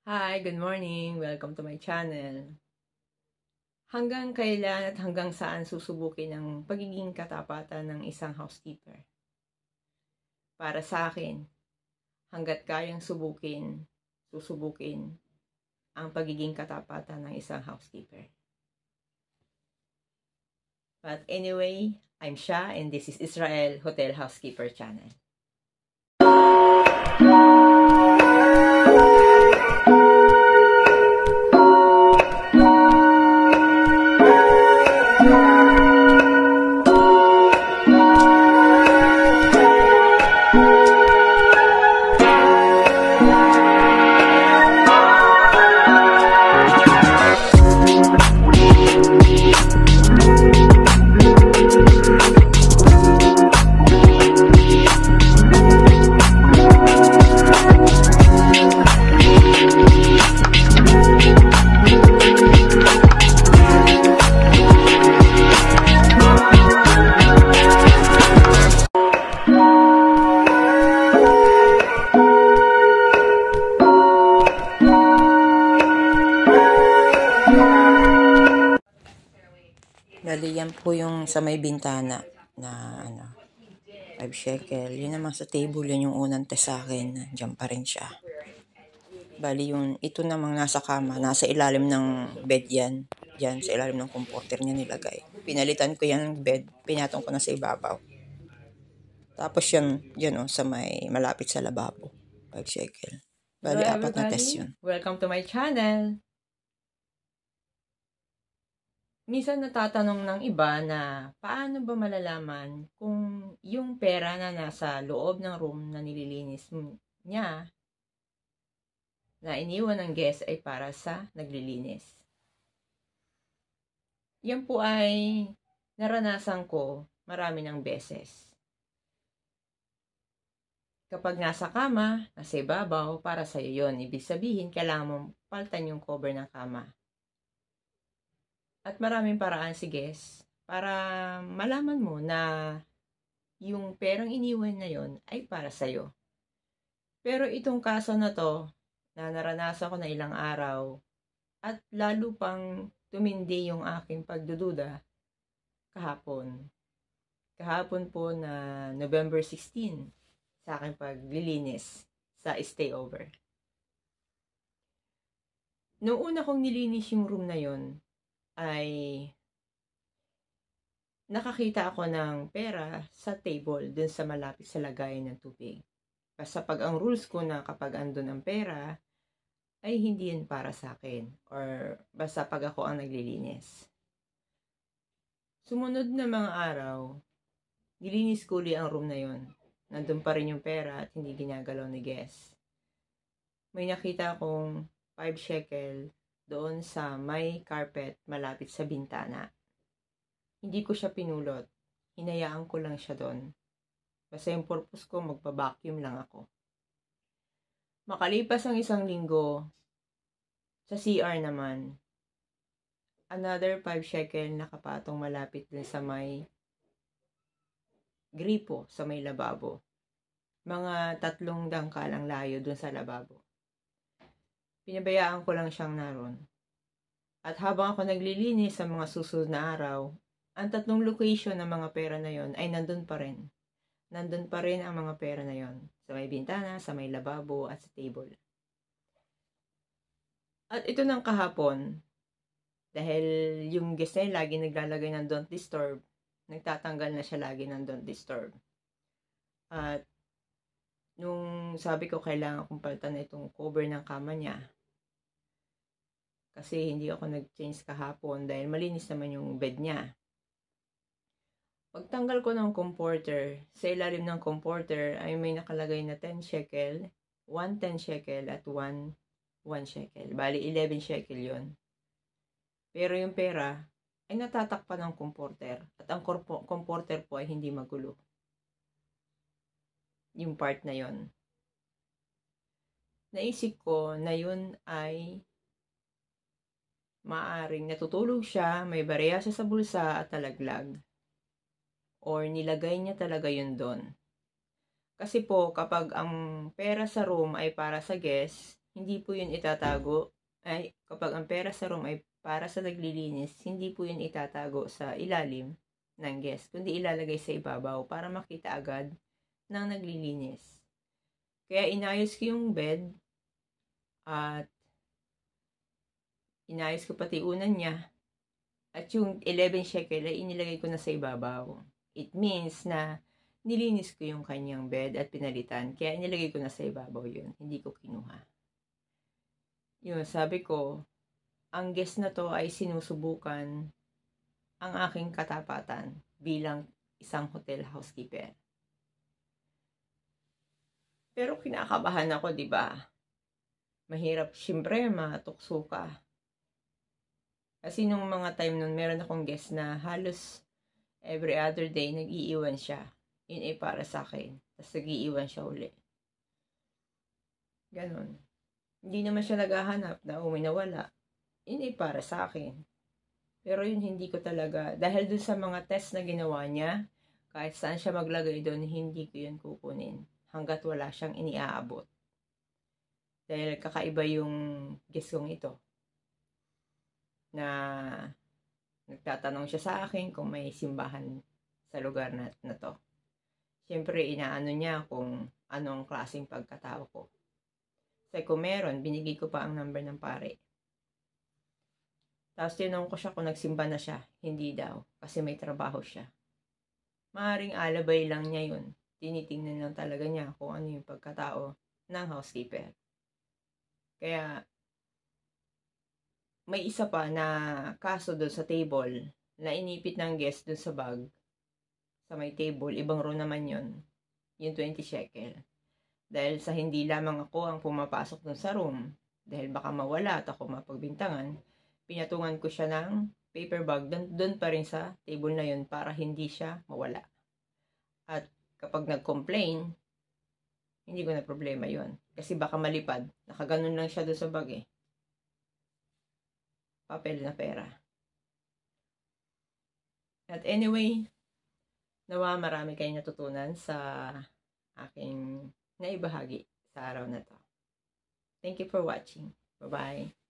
Hi, good morning. Welcome to my channel. Hanggang kailan at hanggang saan susubukin ang pagiging katapatan ng isang housekeeper? Para sa akin, hanggat kayang susubukin ang pagiging katapatan ng isang housekeeper. But anyway, I'm Sha and this is Israel Hotel Housekeeper Channel. Bali, yan po yung sa may bintana na 5 shekel. Yun naman sa table, yun yung unang test sa akin. Diyan pa rin siya. Bali, ito namang nasa kama, nasa ilalim ng bed yan. Diyan, sa ilalim ng comforter niya nilagay. Pinalitan ko yan bed, pinatong ko na sa ibabaw. Tapos yan sa may malapit sa lababo. 5 shekel. Bali, Hello, 4 na test yun. Welcome to my channel. Minsan natatanong ng iba na paano ba malalaman kung yung pera na nasa loob ng room na nililinis niya na iniwan ng guest ay para sa naglilinis. Yan po ay naranasan ko marami ng beses. Kapag nasa kama, nasa ibabaw, para sa'yo yun. Ibig sabihin, kailangan mong paltan yung cover ng kama. At maraming paraan si guest para malaman mo na yung perang iniwan na yon ay para sa'yo. Pero itong kaso na to, na naranasan ko na ilang araw, at lalo pang tumindi yung aking pagdududa kahapon. Kahapon po na November 16 sa aking paglilinis sa stayover. Noong una kong nilinis yung room na yon, ay nakakita ako ng pera sa table dun sa malapit sa lagayan ng tubig. Basta pag ang rules ko na kapag andun ang pera, ay hindi yun para sa akin. Or basta pag ako ang naglilinis. Sumunod na mga araw, nilinis ko ulit ang room na yon. Nandun pa rin yung pera at hindi ginagalaw ni guest. May nakita akong 5 shekel doon sa may carpet malapit sa bintana. Hindi ko siya pinulot. Hinayaan ko lang siya doon. Basta yung purpose ko, magpa-vacuum lang ako. Makalipas ang isang linggo, sa CR naman, another 5 shekel nakapatong malapit din sa may gripo, sa may lababo. Mga 3 dangkalang layo doon sa lababo. Pinabayaan ko lang siyang naroon. At habang ako naglilinis sa mga susunod na araw, ang 3 location ng mga pera na yon ay nandun pa rin. Nandun pa rin ang mga pera na yon. Sa may bintana, sa may lababo, at sa table. At ito ng kahapon, dahil yung guest na lagi naglalagay ng don't disturb, nagtatanggal na siya lagi ng don't disturb. At nung sabi ko kailangan kong palitan na itong cover ng kama niya, kasi hindi ako nag-change kahapon dahil malinis naman yung bed niya. Pagtanggal ko ng comforter, sa ilalim ng comforter ay may nakalagay na 10 shekel, 1 10 shekel at 1 shekel. Bali 11 shekel yon. Pero yung pera ay natatakpan ng comforter at ang comforter po ay hindi magulo. Yung part na yon. Naisip ko na yun ay maaring natutulog siya, may bareya siya sa bulsa at talaglag. Or nilagay niya talaga yun doon. Kasi po, kapag ang pera sa room ay para sa guest, hindi po yun itatago. Ay, kapag ang pera sa room ay para sa naglilinis, hindi po yun itatago sa ilalim ng guest, kundi ilalagay sa ibabaw para makita agad ng naglilinis. Kaya inayos ko yung bed at inayos ko pati unan niya at yung 11 shekel ay inilagay ko na sa ibabaw. It means na nilinis ko yung kanyang bed at pinalitan, kaya inilagay ko na sa ibabaw yun, hindi ko kinuha. Yun, sabi ko, ang guest na to ay sinusubukan ang aking katapatan bilang isang hotel housekeeper. Pero kinakabahan ako, di ba? Mahirap, syempre, matukso ka. Kasi nung mga time nun, meron akong guest na halos every other day, nag-iiwan siya. Yun ay para sa akin. Tapos nag-iiwan siya uli. Ganon. Hindi naman siya naghahanap na uminawala. Yun ay para sa akin. Pero yun hindi ko talaga, dahil dun sa mga test na ginawa niya, kahit saan siya maglagay doon, hindi ko yun kukunin. Hanggat wala siyang iniaabot. Dahil kakaiba yung guest kong ito. Na nagtatanong siya sa akin kung may simbahan sa lugar na to. Siyempre, inaano niya kung anong klaseng pagkatao ko. Kasi kung meron, binigay ko pa ang number ng pare. Tapos tinanong ko siya kung nagsimba na siya. Hindi daw, kasi may trabaho siya. Maaring alabay lang niya yun. Tinitingnan lang talaga niya kung ano yung pagkatao ng housekeeper. Kaya, may isa pa na kaso doon sa table na inipit ng guest doon sa bag sa may table, ibang row naman yun, yung 20 shekel. Dahil sa hindi lamang ako ang pumapasok doon sa room, dahil baka mawala at ako mapagbintangan, pinatungan ko siya ng paper bag doon pa rin sa table na yun para hindi siya mawala. At kapag nag-complain, hindi ko na problema yun. Kasi baka malipad, nakaganon lang siya doon sa bag eh. Papel na pera. At anyway, nawa marami kayong natutunan sa aking naibahagi sa araw na to. Thank you for watching. Bye-bye.